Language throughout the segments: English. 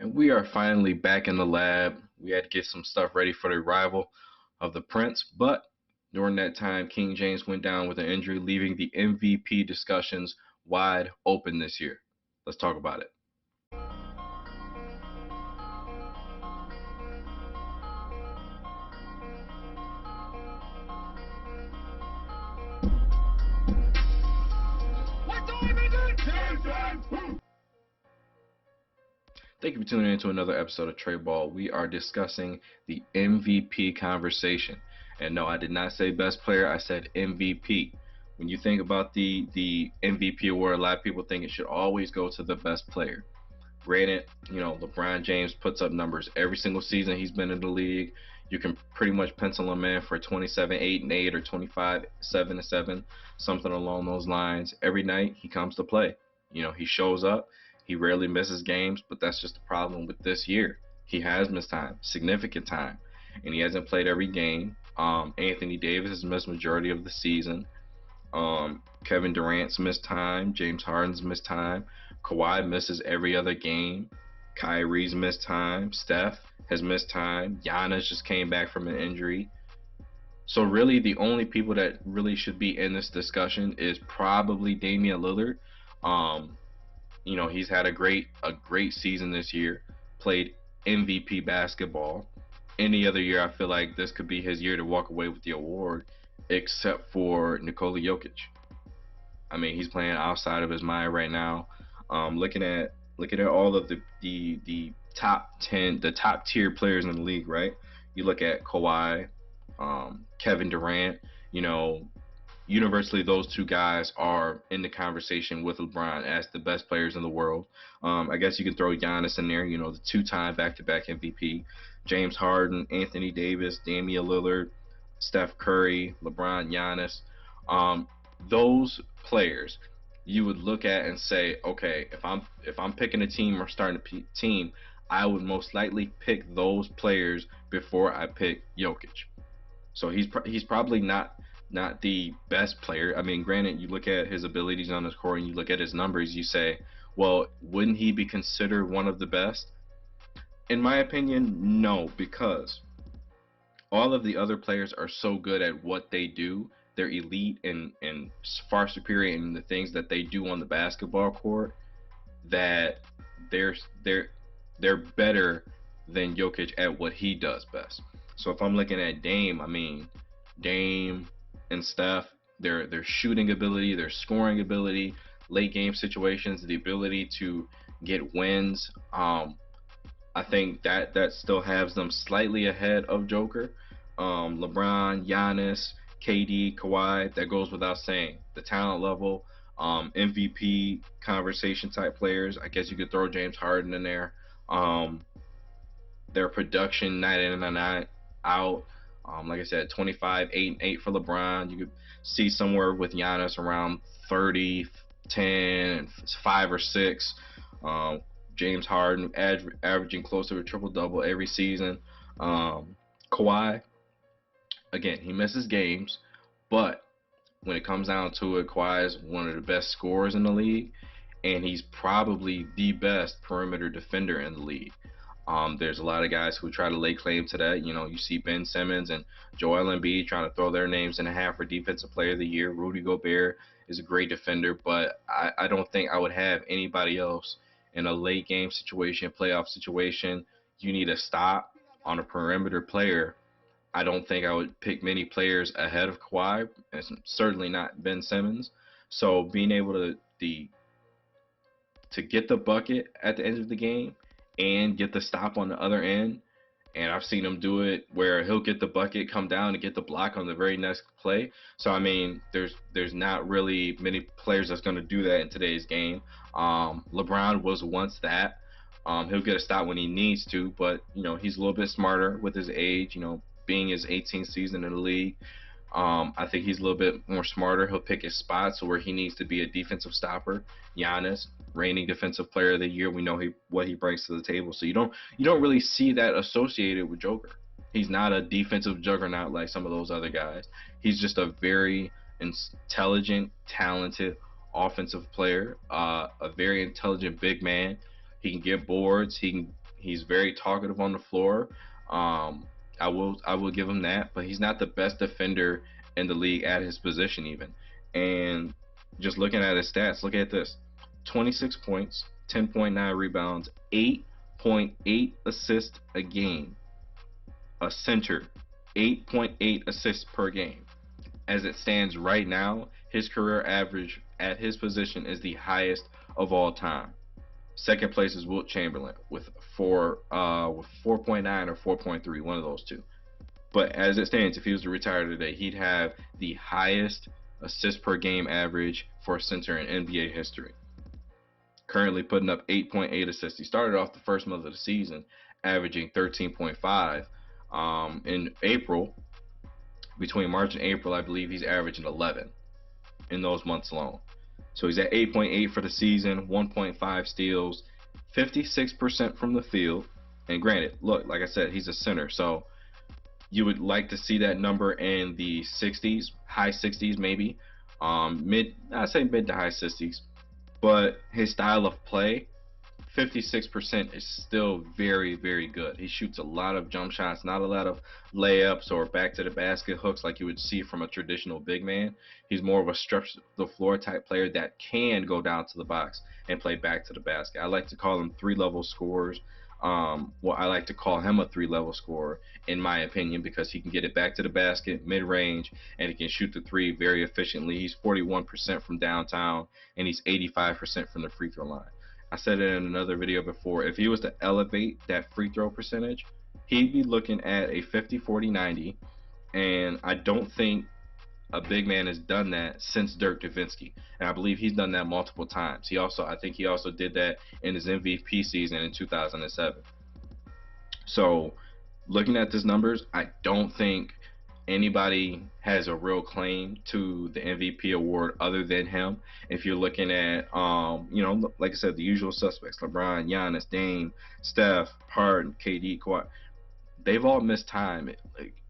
And we are finally back in the lab. We had to get some stuff ready for the arrival of the Prince, but during that time, King James went down with an injury, leaving the MVP discussions wide open this year. Let's talk about it. Thank you for tuning in to another episode of Trey Ball. We are discussing the MVP conversation. And no, I did not say best player, I said MVP. When you think about the MVP award, a lot of people think it should always go to the best player. Granted, LeBron James puts up numbers every single season he's been in the league. You can pretty much pencil him in for 27, 8 and 8 or 25, 7 and 7, something along those lines. Every night he comes to play. He shows up. He rarely misses games, but that's just the problem with this year. He has missed time, significant time, and he hasn't played every game. Anthony Davis has missed majority of the season. Kevin Durant's missed time. James Harden's missed time. Kawhi misses every other game. Kyrie's missed time. Steph has missed time. Giannis just came back from an injury. So really, the only people that really should be in this discussion is probably Damian Lillard. He's had a great season this year. Played MVP basketball. Any other year, I feel like this could be his year to walk away with the award, except for Nikola Jokic. I mean, he's playing outside of his mind right now. Looking at all of the top 10, the top tier players in the league, right? You look at Kawhi, Kevin Durant. Universally, those two guys are in the conversation with LeBron as the best players in the world. I guess you can throw Giannis in there, the two-time back-to-back MVP. James Harden, Anthony Davis, Damian Lillard, Steph Curry, LeBron, Giannis. Those players you would look at and say, okay, if I'm picking a team or starting a team, I would most likely pick those players before I pick Jokic. So he's probably not the best player. I mean, granted, you look at his abilities on his court and you look at his numbers, you say, well, wouldn't he be considered one of the best? In my opinion, no, because all of the other players are so good at what they do. They're elite and far superior in the things that they do on the basketball court, that they're they're they're better than Jokic at what he does best. So if I'm looking at Dame, I mean, Dame and Steph, their shooting ability, their scoring ability, late game situations, the ability to get wins. I think that still has them slightly ahead of Joker. LeBron, Giannis, KD, Kawhi, that goes without saying. The talent level, MVP conversation type players. I guess you could throw James Harden in there. Their production night in and night out. Like I said, 25, 8 and 8 for LeBron. You could see somewhere with Giannis around 30, 10, 5 or 6. James Harden averaging close to a triple double every season. Kawhi, again, he misses games, but when it comes down to it, Kawhi is one of the best scorers in the league, and he's probably the best perimeter defender in the league. There's a lot of guys who try to lay claim to that. You see Ben Simmons and Joel Embiid trying to throw their names in the hat for Defensive Player of the Year. Rudy Gobert is a great defender, but I don't think I would have anybody else in a late game situation, playoff situation. You need a stop on a perimeter player. I don't think I would pick many players ahead of Kawhi, and certainly not Ben Simmons. So being able to get the bucket at the end of the game and get the stop on the other end. And I've seen him do it where he'll get the bucket, come down, and get the block on the very next play. So I mean, there's not really many players that's going to do that in today's game. LeBron was once that. He'll get a stop when he needs to, but he's a little bit smarter with his age. Being his 18th season in the league, I think he's a little bit more smarter. He'll pick his spots where he needs to be a defensive stopper. Giannis, reigning defensive player of the year, we know what he brings to the table. So you don't really see that associated with Joker. He's not a defensive juggernaut like some of those other guys. He's just a very intelligent, talented offensive player, a very intelligent big man. He can get boards. He He's very talkative on the floor. Um, I will give him that, but he's not the best defender in the league at his position even. And just looking at his stats, look at this: 26 points, 10.9 rebounds, 8.8 assists a game. A center, 8.8 assists per game. As it stands right now, his career average at his position is the highest of all time. Second place is Wilt Chamberlain with 4.9 or 4.3, one of those two. But as it stands, if he was to retire today, he'd have the highest assist per game average for a center in NBA history. Currently putting up 8.8 assists. He started off the first month of the season averaging 13.5. In April, between March and April, I believe he's averaging 11 in those months alone. So he's at 8.8 for the season, 1.5 steals, 56% from the field. And granted, look, like I said, he's a center, so you would like to see that number in the 60s, high 60s maybe, I'd say mid to high 60s. But his style of play, 56% is still very, very good. He shoots a lot of jump shots, not a lot of layups or back to the basket hooks like you would see from a traditional big man. He's more of a stretch the floor type player that can go down to the box and play back to the basket. I like to call him three-level scorers. Well, I like to call him a three-level scorer, in my opinion, because he can get it back to the basket, mid-range, and he can shoot the three very efficiently. He's 41% from downtown, and he's 85% from the free throw line. I said it in another video before. If he was to elevate that free throw percentage, he'd be looking at a 50-40-90, and I don't think a big man has done that since Dirk Nowitzki, and I believe he's done that multiple times. I think he also did that in his MVP season in 2007. So, looking at these numbers, I don't think anybody has a real claim to the MVP award other than him. If you're looking at, like I said, the usual suspects: LeBron, Giannis, Dame, Steph, Harden, KD, Kawhi, they've all missed time,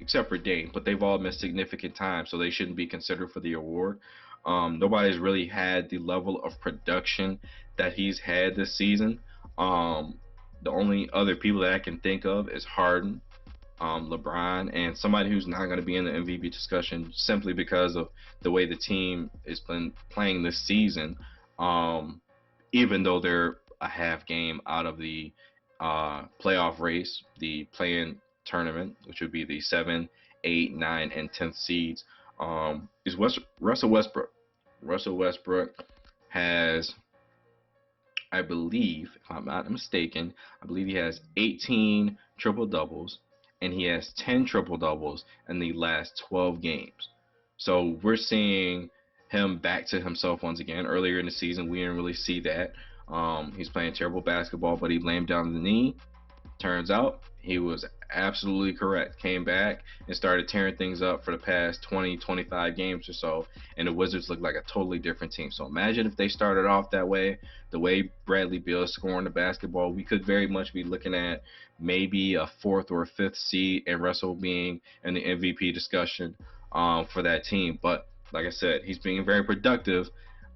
except for Dame, but they've all missed significant time, so they shouldn't be considered for the award. Nobody's really had the level of production that he's had this season. The only other people that I can think of is Harden, LeBron, and somebody who's not going to be in the MVP discussion simply because of the way the team is playing this season, even though they're a half game out of the playoff race, the play-in tournament, which would be the 7, 8, 9, and 10th seeds, is Russell Westbrook. Russell Westbrook has, I believe, if I'm not mistaken, I believe he has 18 triple doubles, and he has 10 triple doubles in the last 12 games. So we're seeing him back to himself once again. Earlier in the season, we didn't really see that. He's playing terrible basketball, but he blamed down the knee. Turns out he was absolutely correct. Came back and started tearing things up for the past 20, 25 games or so, and the Wizards look like a totally different team. So imagine if they started off that way, the way Bradley Beal is scoring the basketball, we could very much be looking at maybe a 4th or a 5th seed and Russell being in the MVP discussion for that team. But like I said, he's being very productive.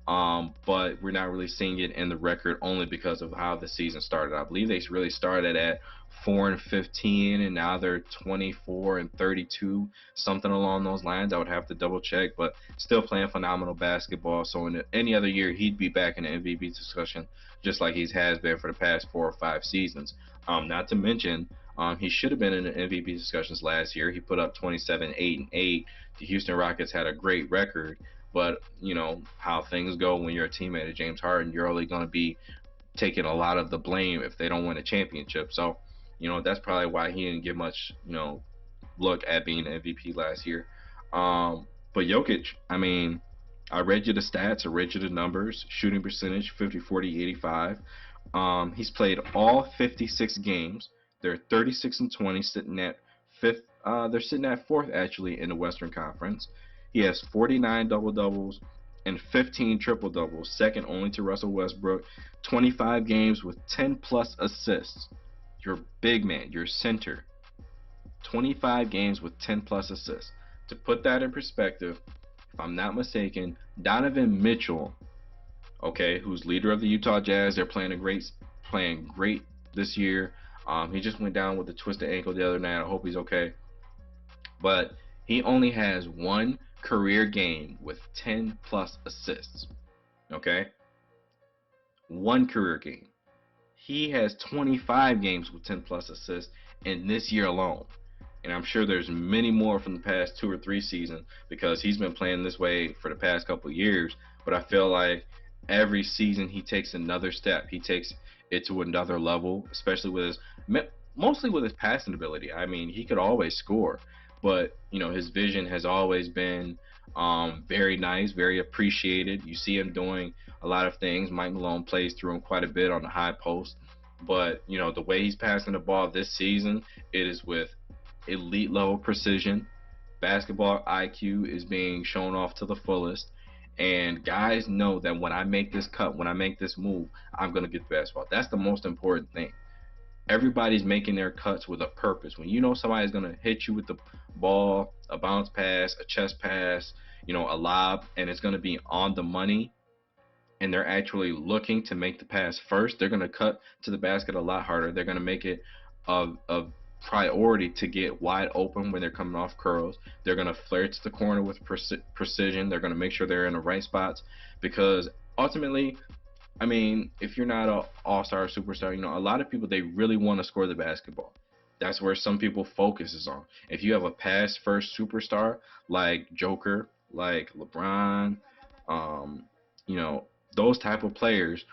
But we're not really seeing it in the record only because of how the season started. I believe they really started at 4-15, and now they're 24-32, something along those lines. I would have to double check, but still playing phenomenal basketball. So in any other year, he'd be back in the MVP discussion, just like he has been for the past 4 or 5 seasons. Not to mention, he should have been in the MVP discussions last year. He put up 27, 8, and 8. The Houston Rockets had a great record. But you know how things go when you're a teammate of James Harden. You're only going to be taking a lot of the blame if they don't win a championship. So, that's probably why he didn't get much, look at being an MVP last year. But Jokic, I mean, I read you the stats, I read you the numbers. Shooting percentage, 50, 40, 85. He's played all 56 games. They're 36-20, sitting at 5th. They're sitting at 4th actually in the Western Conference. He has 49 double-doubles and 15 triple-doubles, second only to Russell Westbrook. 25 games with 10-plus assists. Your big man, your center. 25 games with 10-plus assists. To put that in perspective, if I'm not mistaken, Donovan Mitchell, who's leader of the Utah Jazz, they're playing great this year. He just went down with a twisted ankle the other night. I hope he's okay. But he only has one career game with 10 plus assists. Okay, one career game. He has 25 games with 10 plus assists in this year alone. And I'm sure there's many more from the past 2 or 3 seasons because he's been playing this way for the past couple of years. But I feel like every season he takes another step. He takes it to another level, especially with his mostly with his passing ability. I mean, he could always score, but his vision has always been very nice, very appreciated. You see him doing a lot of things. Mike Malone plays through him quite a bit on the high post, but the way he's passing the ball this season, it is with elite level precision. Basketball IQ is being shown off to the fullest. And guys know that when I make this cut, when I make this move, I'm going to get the basketball. That's the most important thing. Everybody's making their cuts with a purpose. When you know somebody's going to hit you with the ball, a bounce pass, a chest pass, a lob, and it's going to be on the money, and they're actually looking to make the pass first, they're going to cut to the basket a lot harder. They're going to make it a priority to get wide open when they're coming off curls. They're going to flare to the corner with precision. They're going to make sure they're in the right spots because ultimately, I mean, if you're not an all-star superstar, a lot of people, they really want to score the basketball. That's where some people focuses on. If you have a pass-first superstar like Joker, like LeBron, um, you know, those type of players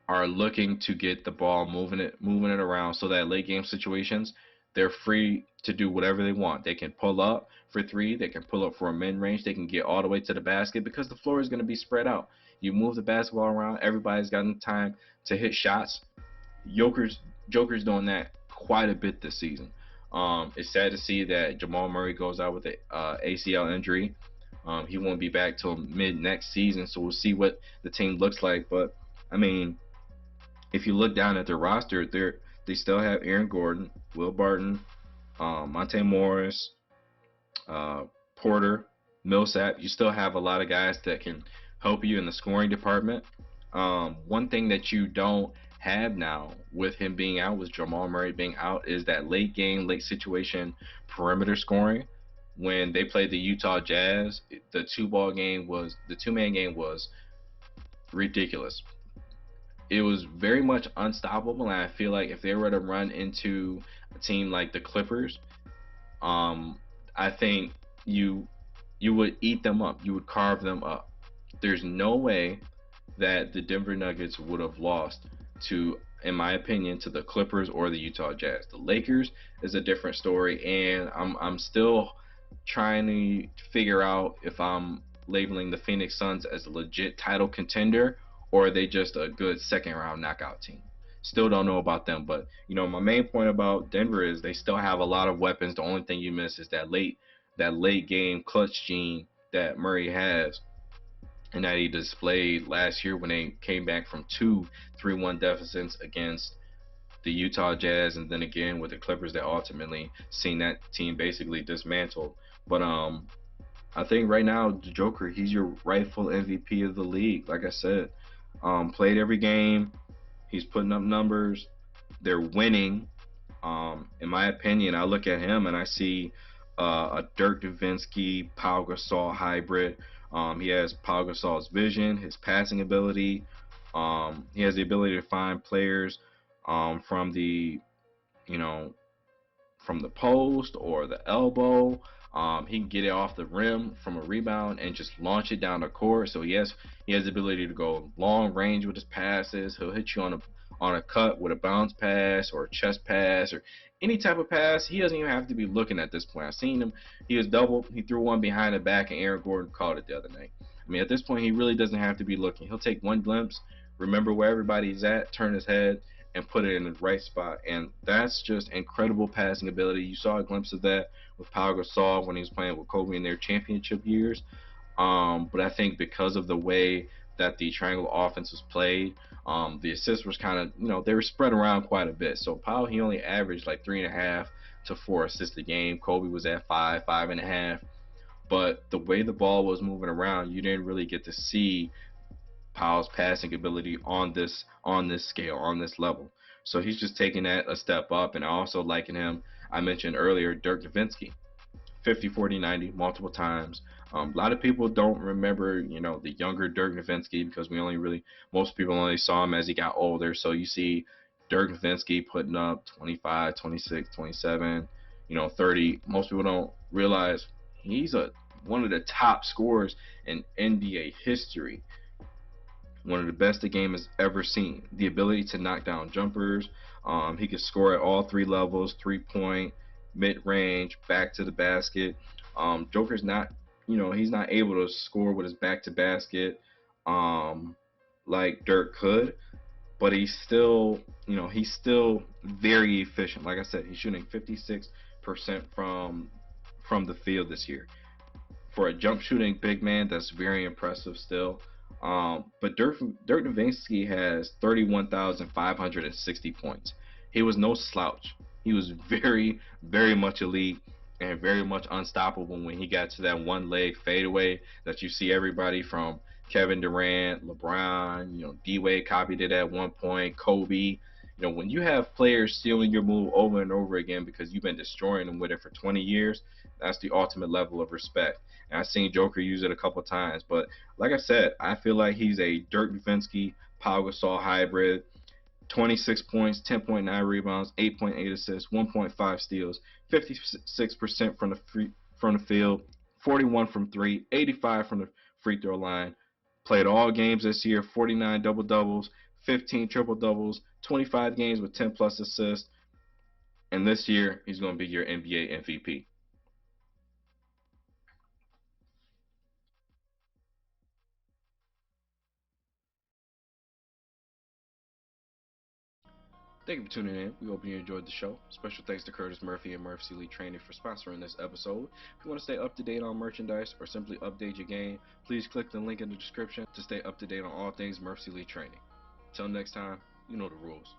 are looking to get the ball moving it around so that late game situations, they're free to do whatever they want. They can pull up for three, they can pull up for a mid-range, they can get all the way to the basket because the floor is going to be spread out. You move the basketball around, everybody's gotten time to hit shots. Joker's doing that quite a bit this season. It's sad to see that Jamal Murray goes out with an ACL injury. He won't be back till mid next season, so we'll see what the team looks like. But I mean, if you look down at their roster, they still have Aaron Gordon, Will Barton, Monte Morris, Porter, Millsap. You still have a lot of guys that can help you in the scoring department. One thing that you don't have now with him being out, with Jamal Murray being out, is that late game, late situation perimeter scoring. When they played the Utah Jazz, the two-man game was ridiculous. It was very much unstoppable, and I feel like if they were to run into a team like the Clippers, I think you would eat them up. You would carve them up. There's no way that the Denver Nuggets would have lost to, in my opinion, to the Clippers or the Utah Jazz. The Lakers is a different story, and I'm still trying to figure out if I'm labeling the Phoenix Suns as a legit title contender or are they just a good second round knockout team. Still don't know about them, but my main point about Denver is they still have a lot of weapons. The only thing you miss is that late game clutch gene that Murray has and that he displayed last year when they came back from 2-3-1 deficits against the Utah Jazz, and then again with the Clippers that ultimately seen that team basically dismantled. But I think right now the Joker, he's your rightful MVP of the league. Like I said, played every game. He's putting up numbers. They're winning. In my opinion, I look at him and I see a Dirk Nowitzki, Pau Gasol hybrid. He has Pau Gasol's vision, his passing ability. He has the ability to find players from the, you know, from the post or the elbow. He can get it off the rim from a rebound and just launch it down the court. So he has the ability to go long range with his passes. He'll hit you on a cut with a bounce pass or a chest pass or any type of pass. He doesn't even have to be looking at this point. I've seen him. He was double. He threw one behind the back, and Aaron Gordon caught it the other night. I mean, at this point, he really doesn't have to be looking. He'll take one glimpse, remember where everybody's at, turn his head, and put it in the right spot. And that's just incredible passing ability. You saw a glimpse of that with Pau Gasol when he was playing with Kobe in their championship years. But I think because of the way that the triangle offense was played, the assists was kind of, they were spread around quite a bit. So Pau, he only averaged like 3.5 to 4 assists a game. Kobe was at 5.5. But the way the ball was moving around, you didn't really get to see Powell's passing ability on this scale, on this level. So he's just taking that a step up. And I also liken him. I mentioned earlier Dirk Nowitzki, 50, 40, 90 multiple times. A lot of people don't remember, the younger Dirk Nowitzki because most people only saw him as he got older. So you see Dirk Nowitzki putting up 25, 26, 27, 30. Most people don't realize he's one of the top scorers in NBA history, one of the best the game has ever seen. The ability to knock down jumpers. He can score at all three levels: 3 point, mid range, back to the basket. Joker's not, he's not able to score with his back to basket like Dirk could, but he's still very efficient. Like I said, he's shooting 56% from the field this year. For a jump shooting big man, that's very impressive still. But Dirk Nowitzki has 31,560 points. He was no slouch. He was very, very much elite and very much unstoppable when he got to that one leg fadeaway that you see everybody from Kevin Durant, LeBron, D Wade copied it at one point, Kobe. When you have players stealing your move over and over again because you've been destroying them with it for 20 years, that's the ultimate level of respect. And I've seen Joker use it a couple times. But like I said, I feel like he's a Dirk Nowitzki, Pau Gasol hybrid. 26 points, 10.9 rebounds, 8.8 assists, 1.5 steals, 56% from the field, 41 from three, 85 from the free throw line. Played all games this year, 49 double doubles, 15 triple doubles, 25 games with 10 plus assists. And this year, he's going to be your NBA MVP. Thank you for tuning in. We hope you enjoyed the show. Special thanks to Curtis Murphy and Murphy Elite Training for sponsoring this episode. If you want to stay up to date on merchandise or simply update your game, please click the link in the description to stay up to date on all things Murphy Elite Training. Until next time, you know the rules.